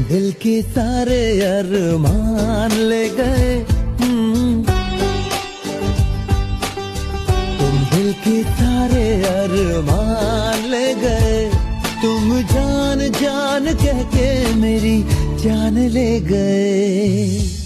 दिल के सारे अरमान ले गए, तुम दिल के सारे अरमान ले गए। तुम जान जान कह के मेरी जान ले गए।